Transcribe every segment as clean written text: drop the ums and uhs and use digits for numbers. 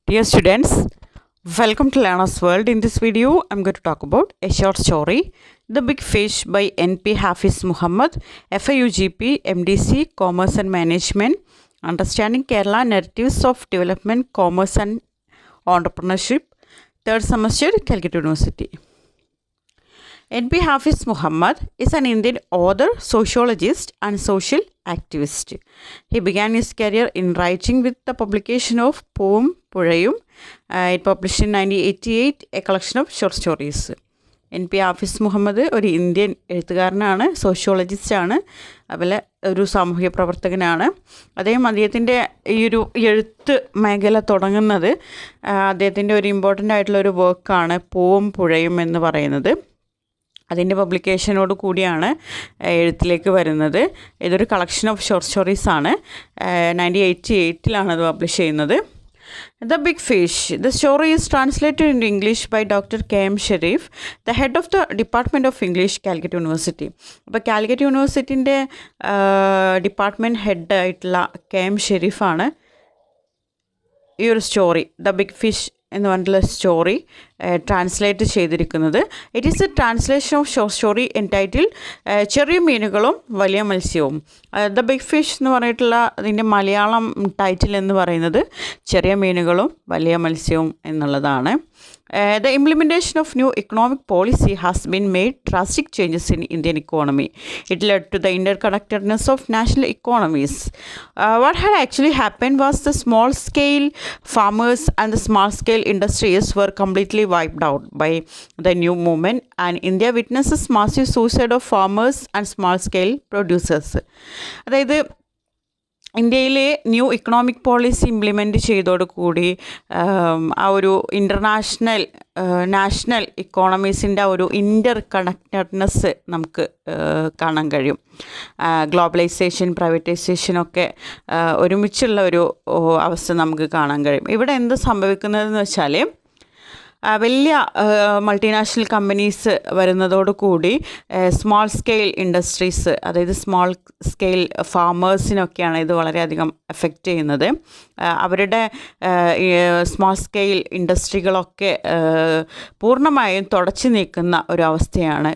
Dear students, welcome to Learner's World. In this video, I'm going to talk about a short story, The Big Fish by N.P. Hafiz Muhammad, FIUGP, MDC, Commerce and Management, Understanding Kerala Narratives of Development, Commerce and Entrepreneurship, third semester, Calcutta University. N.P. Hafiz Muhammad is an Indian author, sociologist, and social activist. He began his career in writing with the publication of poem Purayum. It published in 1988 a collection of short stories. N.P. Hafiz Muhammad ഒരു Indian എഴുത്തുകാരനാണ്, സോഷ്യോളജിസ്റ്റാണ്, അതുപോലെ ഒരു സാമൂഹിക പ്രവർത്തകനാണ്. അദ്ദേഹത്തിൻ്റെ ഈ ഒരു എഴുത്ത് മേഖല തുടങ്ങുന്നത് അദ്ദേഹത്തിൻ്റെ ഒരു ഇമ്പോർട്ടൻ്റ് ആയിട്ടുള്ളൊരു വർക്കാണ് പോം പുഴയും എന്ന് പറയുന്നത്. അതിൻ്റെ പബ്ലിക്കേഷനോട് കൂടിയാണ് എഴുത്തിലേക്ക് വരുന്നത്. ഇതൊരു കളക്ഷൻ ഓഫ് ഷോർട്ട് സ്റ്റോറീസാണ്. 1988 അത് പബ്ലിഷ് ചെയ്യുന്നത്. The Big Fish. The story is translated into English by Dr. K.M. Sharif, the head of the Department of English, Calcutta University. അപ്പോൾ കാലിക്കറ്റ് യൂണിവേഴ്സിറ്റിൻ്റെ ഡിപ്പാർട്ട്മെൻറ്റ് ഹെഡ് ആയിട്ടുള്ള K.M. ഷെരീഫാണ് ഈ ഒരു സ്റ്റോറി ദ ബിഗ് ഫിഷ് എന്ന് പറഞ്ഞിട്ടുള്ള story translate ചെയ്തിരിക്കുന്നത്. It is A translation of short story entitle ചെറിയ മീനുകളും വലിയ മത്സ്യവും. ദ ബിഗ് ഫിഷ് എന്ന് പറഞ്ഞിട്ടുള്ള അതിൻ്റെ മലയാളം ടൈറ്റിൽ എന്ന് പറയുന്നത് ചെറിയ മീനുകളും വലിയ മത്സ്യവും എന്നുള്ളതാണ്. The implementation of new economic policy has been made drastic changes in Indian economy. It led to the interconnectedness of national economies. What had actually happened was the small-scale farmers and the small-scale industries were completely wiped out by the new movement, and India witnesses massive suicide of farmers and small-scale producers. അതായത് ഇന്ത്യയിലെ new economic policy implement ചെയ്തതോടുകൂടി ആ ഒരു national ഇക്കോണമീസിൻ്റെ ആ ഒരു connectedness നമുക്ക് കാണാൻ കഴിയും. Globalisation, പ്രൈവറ്റൈസേഷനൊക്കെ ഒരുമിച്ചുള്ള ഒരു അവസ്ഥ നമുക്ക് കാണാൻ കഴിയും. ഇവിടെ എന്ത് സംഭവിക്കുന്നതെന്ന് വെച്ചാൽ വലിയ മൾട്ടിനാഷണൽ കമ്പനീസ് വരുന്നതോടുകൂടി സ്മോൾ സ്കെയിൽ ഇൻഡസ്ട്രീസ്, അതായത് സ്മോൾ സ്കെയിൽ ഫാമേഴ്സിനൊക്കെയാണ് ഇത് വളരെയധികം എഫക്റ്റ് ചെയ്യുന്നത്. അവരുടെ സ്മോൾ സ്കെയിൽ ഇൻഡസ്ട്രികളൊക്കെ പൂർണ്ണമായും തുടച്ചു നീക്കുന്ന ഒരു അവസ്ഥയാണ്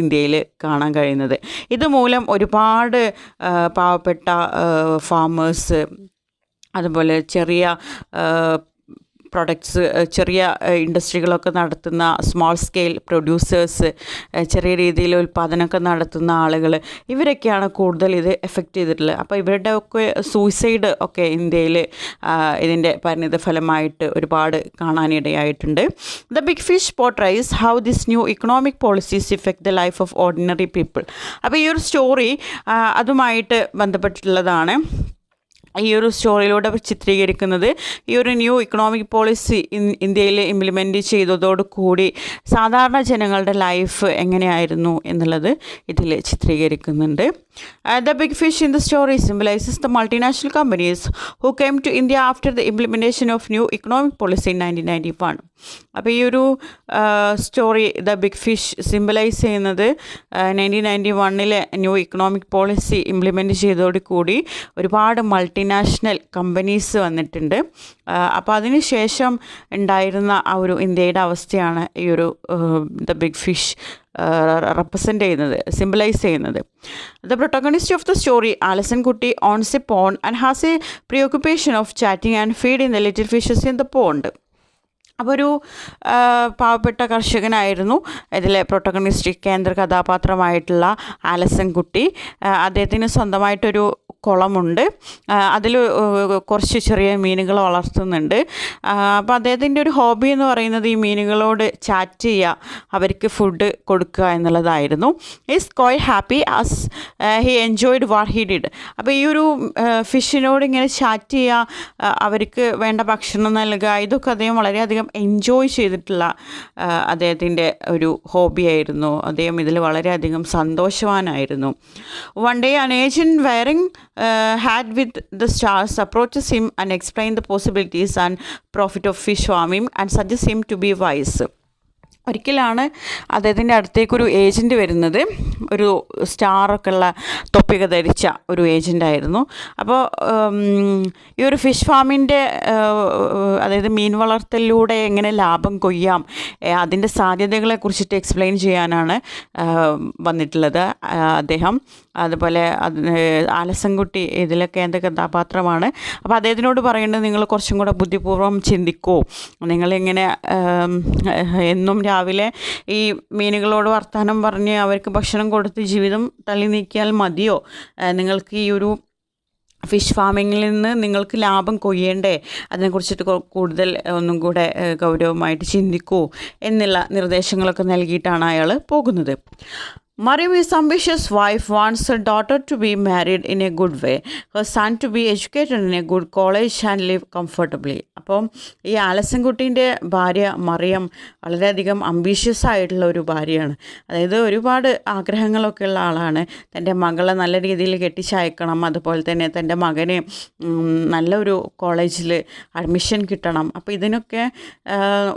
ഇന്ത്യയിൽ കാണാൻ കഴിയുന്നത്. ഇതുമൂലം ഒരുപാട് പാവപ്പെട്ട ഫാമേഴ്സ്, അതുപോലെ ചെറിയ പ്രൊഡക്ട്സ്, ചെറിയ ഇൻഡസ്ട്രികളൊക്കെ നടത്തുന്ന സ്മോൾ സ്കെയിൽ പ്രൊഡ്യൂസേഴ്സ്, ചെറിയ രീതിയിൽ ഉൽപ്പാദനമൊക്കെ നടത്തുന്ന ആളുകൾ, ഇവരൊക്കെയാണ് കൂടുതൽ ഇത് എഫക്റ്റ് ചെയ്തിട്ടുള്ളത്. അപ്പോൾ ഇവരുടെ ഒക്കെ സൂയിസൈഡ് ഒക്കെ ഇന്ത്യയിൽ ഇതിൻ്റെ പരിണിത ഫലമായിട്ട് ഒരുപാട് കാണാനിടയായിട്ടുണ്ട്. The big fish portrays how this new economic policies affect the life of ordinary people. അപ്പോൾ ഈ ഒരു സ്റ്റോറി അതുമായിട്ട് ബന്ധപ്പെട്ടിട്ടുള്ളതാണ്. ഈ ഒരു സ്റ്റോറിയിലൂടെ ചിത്രീകരിക്കുന്നത് ഈ ഒരു ന്യൂ ഇക്കണോമിക് പോളിസി ഇന്ത്യയിൽ ഇംപ്ലിമെൻറ്റ് ചെയ്തതോടുകൂടി സാധാരണ ജനങ്ങളുടെ ലൈഫ് എങ്ങനെയായിരുന്നു എന്നുള്ളത് ഇതിൽ ചിത്രീകരിക്കുന്നുണ്ട്. The big fish in the story symbolizes the multinational companies who came to India after the implementation of new economic policy in 1991. അപ്പോൾ ഈ ഒരു story the big fish symbolise ചെയ്യുന്നത് 1991 ന്യൂ ഇക്കണോമിക് പോളിസി ഇംപ്ലിമെൻറ്റ് ചെയ്തതോടുകൂടി ഒരുപാട് multinational companies വന്നിട്ടുണ്ട്. അപ്പോൾ അതിന് ശേഷം ഉണ്ടായിരുന്ന ആ ഒരു ഇന്ത്യയുടെ അവസ്ഥയാണ് ഈ ഒരു ദ ബിഗ് ഫിഷ് റെപ്രസെൻ്റ് ചെയ്യുന്നത്, സിംബലൈസ് ചെയ്യുന്നത്. The protagonist of the story, Alasan Kutti, owns a pond and has a preoccupation of chatting and feeding the little fishes in the pond. അപ്പോൾ ഒരു പാവപ്പെട്ട കർഷകനായിരുന്നു ഇതിലെ പ്രൊട്ടഗണിസ്റ്റ്, കേന്ദ്ര കഥാപാത്രമായിട്ടുള്ള ആലസൻ കുട്ടി. അദ്ദേഹത്തിന് സ്വന്തമായിട്ടൊരു കുളമുണ്ട്, അതിൽ കുറച്ച് ചെറിയ മീനുകൾ വളർത്തുന്നുണ്ട്. അപ്പോൾ അദ്ദേഹത്തിൻ്റെ ഒരു ഹോബി എന്ന് പറയുന്നത് ഈ മീനുകളോട് ചാറ്റ് ചെയ്യുക, അവർക്ക് ഫുഡ് കൊടുക്കുക എന്നുള്ളതായിരുന്നു. Is quite happy as he enjoyed what he did. അപ്പോൾ ഈ ഒരു ഫിഷിനോട് ഇങ്ങനെ ചാറ്റ് ചെയ്യുക, അവർക്ക് വേണ്ട ഭക്ഷണം നൽകുക, ഇതൊക്കെ അദ്ദേഹം വളരെയധികം എൻജോയ് ചെയ്തിട്ടുള്ള അദ്ദേഹത്തിൻ്റെ ഒരു ഹോബിയായിരുന്നു. അദ്ദേഹം ഇതിൽ വളരെയധികം സന്തോഷവാനായിരുന്നു. One day an agent wearing hat with the stars approaches him and explains the possibilities and profit of fish farming and suggests him to be wise. ഒരിക്കലാണ് അദ്ദേഹത്തിൻ്റെ അടുത്തേക്കൊരു ഏജൻറ്റ് വരുന്നത്. ഒരു സ്റ്റാറൊക്കെ ഉള്ള തൊപ്പിയൊക്കെ ധരിച്ച ഒരു ഏജൻ്റായിരുന്നു. അപ്പോൾ ഈ ഒരു ഫിഷ് ഫാമിൻ്റെ അതായത് മീൻ വളർത്തലിലൂടെ എങ്ങനെ ലാഭം കൊയ്യാം, അതിൻ്റെ സാധ്യതകളെ കുറിച്ചിട്ട് എക്സ്പ്ലെയിൻ ചെയ്യാനാണ് വന്നിട്ടുള്ളത് അദ്ദേഹം. അതുപോലെ ആലസൻകുട്ടി ഇതിലൊക്കെ എൻ്റെ കഥാപാത്രമാണ്. അപ്പോൾ അദ്ദേഹത്തിനോട് പറയേണ്ടത്, നിങ്ങൾ കുറച്ചും കൂടെ ബുദ്ധിപൂർവ്വം ചിന്തിക്കൂ. നിങ്ങളിങ്ങനെ എന്നും രാവിലെ ഈ മീനുകളോട് വർത്തമാനം പറഞ്ഞ് അവർക്ക് ഭക്ഷണം കൊടുത്ത് ജീവിതം തള്ളി നീക്കിയാൽ മതിയോ? നിങ്ങൾക്ക് ഈ ഒരു ഫിഷ് ഫാമിങ്ങിൽ നിന്ന് നിങ്ങൾക്ക് ലാഭം കൊയ്യേണ്ടേ? അതിനെക്കുറിച്ചിട്ട് കൂടുതൽ ഒന്നും കൂടെ ഗൗരവമായിട്ട് ചിന്തിക്കൂ എന്നുള്ള നിർദ്ദേശങ്ങളൊക്കെ നൽകിയിട്ടാണ് അയാൾ പോകുന്നത്. Mariam, his ambitious wife, wants her daughter to be married in a good way, her son to be educated in a good college and live comfortably. അപ്പം ഈ ആലസൻകുട്ടീൻ്റെ ഭാര്യ മറിയം വളരെയധികം അംബീഷ്യസ് ആയിട്ടുള്ള ഒരു ഭാര്യയാണ്. അതായത് ഒരുപാട് ആഗ്രഹങ്ങളൊക്കെ ഉള്ള ആളാണ്. തൻ്റെ മകളെ നല്ല രീതിയിൽ കെട്ടിച്ചയക്കണം, അതുപോലെ തന്നെ തൻ്റെ മകന് നല്ലൊരു കോളേജിൽ അഡ്മിഷൻ കിട്ടണം. അപ്പോൾ ഇതിനൊക്കെ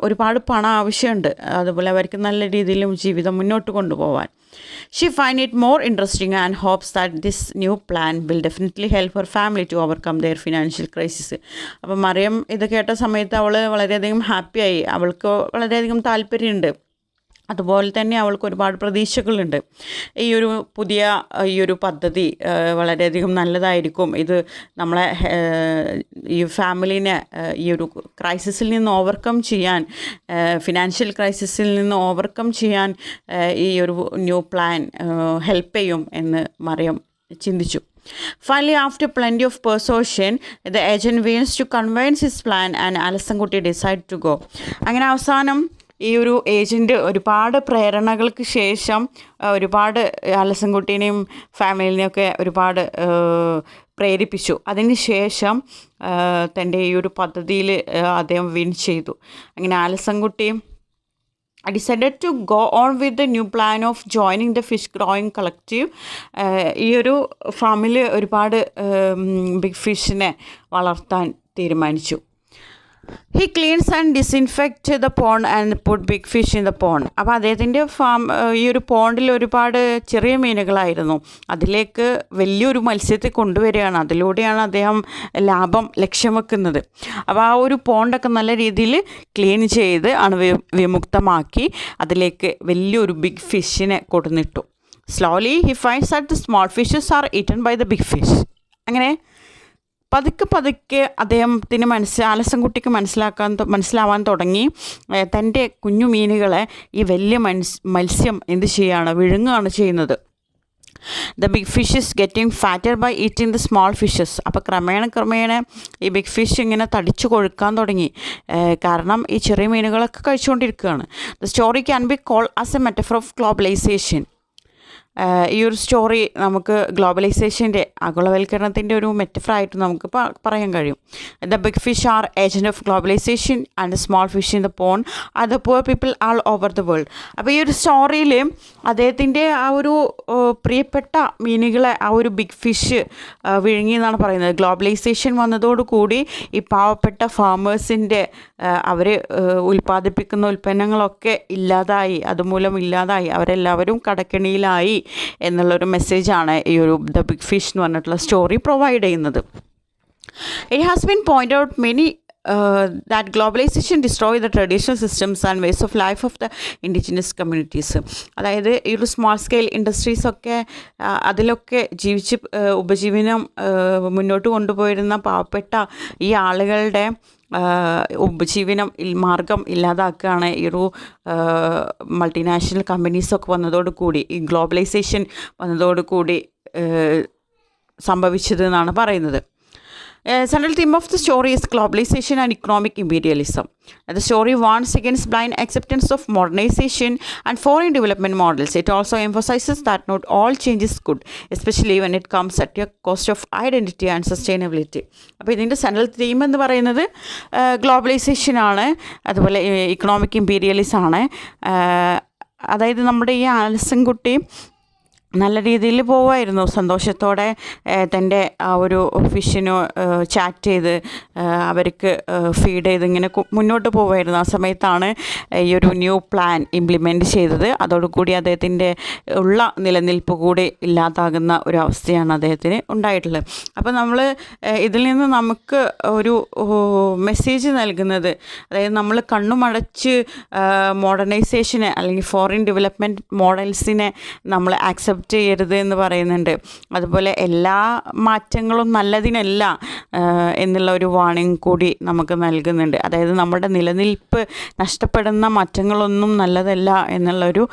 ഒരുപാട് പണം ആവശ്യമുണ്ട്. അതുപോലെ അവർക്ക് നല്ല രീതിയിലും ജീവിതം മുന്നോട്ട് കൊണ്ടുപോകാൻ. She finds it more interesting and hopes that this new plan will definitely help her family to overcome their financial crisis. അപ്പോൾ മറിയം ഇത് കേട്ട സമയത്ത് അവൾ വളരെയധികം ഹാപ്പിയായി. അവൾക്ക് വളരെയധികം താല്പര്യമുണ്ട്. അതുപോലെ തന്നെ അവൾക്ക് ഒരുപാട് പ്രതീക്ഷകളുണ്ട്. ഈ ഒരു പദ്ധതി വളരെയധികം നല്ലതായിരിക്കും. ഇത് നമ്മളെ ഈ ഫാമിലിനെ ഈ ഒരു ക്രൈസിസിൽ നിന്ന് ഓവർകം ചെയ്യാൻ, ഫിനാൻഷ്യൽ ക്രൈസിസിൽ നിന്ന് ഓവർകം ചെയ്യാൻ ഈ ഒരു ന്യൂ പ്ലാൻ ഹെൽപ്പ് ചെയ്യും എന്ന് മറിയം ചിന്തിച്ചു. Finally, after plenty of persuasion, the agent wants to convince his plan and ആലസൻകുട്ടി decide to go. അങ്ങനെ അവസാനം ഈ ഒരു ഏജൻറ്റ് ഒരുപാട് പ്രേരണകൾക്ക് ശേഷം ഒരുപാട് ആലസൻകുട്ടീനെയും ഫാമിലിനെയൊക്കെ ഒരുപാട് പ്രേരിപ്പിച്ചു. അതിന് ശേഷം തൻ്റെ ഈ ഒരു പദ്ധതിയിൽ അദ്ദേഹം വിൻ ചെയ്തു. അങ്ങനെ ആലസൻകുട്ടി decided to go on with the new plan of joining the fish growing collective. ഈ ഒരു ഫാമിൽ ഒരുപാട് ബിഗ് ഫിഷിനെ വളർത്താൻ തീരുമാനിച്ചു. He cleans and disinfects the pond and put big fish in the pond. അപ്പോൾ അദ്ദേഹത്തിൻ്റെ ഈ ഒരു പോണ്ടിൽ ഒരുപാട് ചെറിയ മീനുകളായിരുന്നു. അതിലേക്ക് വലിയൊരു മത്സ്യത്തെ കൊണ്ടുവരികയാണ്. അതിലൂടെയാണ് അദ്ദേഹം ലാഭം ലക്ഷ്യം വെക്കുന്നത്. അപ്പോൾ ആ ഒരു പോണ്ടൊക്കെ നല്ല രീതിയിൽ ക്ലീൻ ചെയ്ത് വിമുക്തമാക്കി അതിലേക്ക് വലിയൊരു big ഫിഷിനെ കൊടുന്നിട്ടു. Slowly he finds that the small fishes are eaten by the big fish. അങ്ങനെ പതുക്കെ അദ്ദേഹത്തിന് ആലസൻകുട്ടിക്ക് മനസ്സിലാവാൻ തുടങ്ങി. തൻ്റെ കുഞ്ഞു മീനുകളെ ഈ വലിയ മത്സ്യം എന്ത് ചെയ്യുകയാണ്, വിഴുങ്ങുകയാണ് ചെയ്യുന്നത്. The big fish is getting fatter by eating the small fishes. അപ്പോൾ ക്രമേണ ഈ ബിഗ് ഫിഷ് ഇങ്ങനെ തടിച്ചു കൊഴുക്കാൻ തുടങ്ങി. കാരണം ഈ ചെറിയ മീനുകളൊക്കെ കഴിച്ചുകൊണ്ടിരിക്കുകയാണ്. The story can be called as a metaphor of globalization. ഈ ഒരു സ്റ്റോറി നമുക്ക് ഗ്ലോബലൈസേഷൻ്റെ, ആഗോളവൽക്കരണത്തിൻ്റെ ഒരു മെറ്റഫറായിട്ട് നമുക്ക് പറയാൻ കഴിയും. The big fish are agent of globalisation and the small fish in the pond are the poor people all over the world. അപ്പോൾ ഈ ഒരു സ്റ്റോറിയിൽ അദ്ദേഹത്തിൻ്റെ ആ ഒരു പ്രിയപ്പെട്ട മീനുകളെ ആ ഒരു ബിഗ് ഫിഷ് വിഴുങ്ങി എന്നാണ് പറയുന്നത്. ഗ്ലോബലൈസേഷൻ വന്നതോടുകൂടി ഈ പാവപ്പെട്ട ഫാമേഴ്സിൻ്റെ അവർ ഉൽപ്പാദിപ്പിക്കുന്ന ഉൽപ്പന്നങ്ങളൊക്കെ അതുമൂലം ഇല്ലാതായി, അവരെല്ലാവരും കടക്കെണിയിലായി എന്നുള്ളൊരു മെസ്സേജാണ് ഈ ഒരു ദ ബിഗ് ഫിഷ് എന്ന് പറഞ്ഞിട്ടുള്ള സ്റ്റോറി പ്രൊവൈഡ് ചെയ്യുന്നത്. It has been pointed out that globalization destroy the traditional systems and ways of life of the indigenous communities. അതായത് ഈ ഒരു സ്മോൾ സ്കെയിൽ ഇൻഡസ്ട്രീസൊക്കെ അതിലൊക്കെ ജീവിച്ച് ഉപജീവനം മുന്നോട്ട് കൊണ്ടുപോയിരുന്ന പാവപ്പെട്ട ഈ ആളുകളുടെ ഉപജീവനം മാർഗം ഇല്ലാതാക്കുകയാണ് ഈ ഒരു മൾട്ടിനാഷണൽ കമ്പനീസൊക്കെ വന്നതോടുകൂടി, ഈ ഗ്ലോബലൈസേഷൻ വന്നതോടുകൂടി സംഭവിച്ചത് എന്നാണ് പറയുന്നത്. Central theme of the story is globalization and economic imperialism. The story warns against blind acceptance of modernization and foreign development models. It also emphasizes that not all change is good, especially when it comes at a cost of identity and sustainability. അപ്പോൾ ഇതിൻ്റെ central theme എന്ന് പറയുന്നത് ഗ്ലോബലൈസേഷനാണ്, അതുപോലെ economic imperialism ആണ്. അതായത് നമ്മുടെ ഈ ആലസൻകുട്ടി നല്ല രീതിയിൽ പോവായിരുന്നു. സന്തോഷത്തോടെ തൻ്റെ ആ ഒരു ഫിഷിനോ ചാറ്റ് ചെയ്ത് അവർക്ക് ഫീഡ് ചെയ്ത് ഇങ്ങനെ മുന്നോട്ട് പോവായിരുന്നു. ആ സമയത്താണ് ഈ ഒരു ന്യൂ പ്ലാൻ ഇംപ്ലിമെൻറ്റ് ചെയ്തത്. അതോടുകൂടി അദ്ദേഹത്തിൻ്റെ ഉള്ള നിലനിൽപ്പ് കൂടി ഇല്ലാതാകുന്ന ഒരു അവസ്ഥയാണ് അദ്ദേഹത്തിന് ഉണ്ടായിട്ടുള്ളത്. അപ്പോൾ നമ്മൾ ഇതിൽ നിന്ന് നമുക്ക് ഒരു മെസ്സേജ് നൽകുന്നത്, അതായത് നമ്മൾ കണ്ണുമടച്ച് മോഡേണൈസേഷനെ അല്ലെങ്കിൽ ഫോറിൻ ഡെവലപ്മെൻറ്റ് മോഡൽസിനെ നമ്മൾ ആക്സെപ്റ്റ് ചെയ്യരുത് എന്ന് പറയുന്നുണ്ട്. അതുപോലെ എല്ലാ മാറ്റങ്ങളും നല്ലതിനല്ല എന്നുള്ള ഒരു വാണിംഗ് കൂടി നമുക്ക് നൽകുന്നുണ്ട്. അതായത് നമ്മുടെ നിലനിൽപ്പ് നഷ്ടപ്പെടുന്ന മാറ്റങ്ങളൊന്നും നല്ലതല്ല എന്നുള്ളൊരു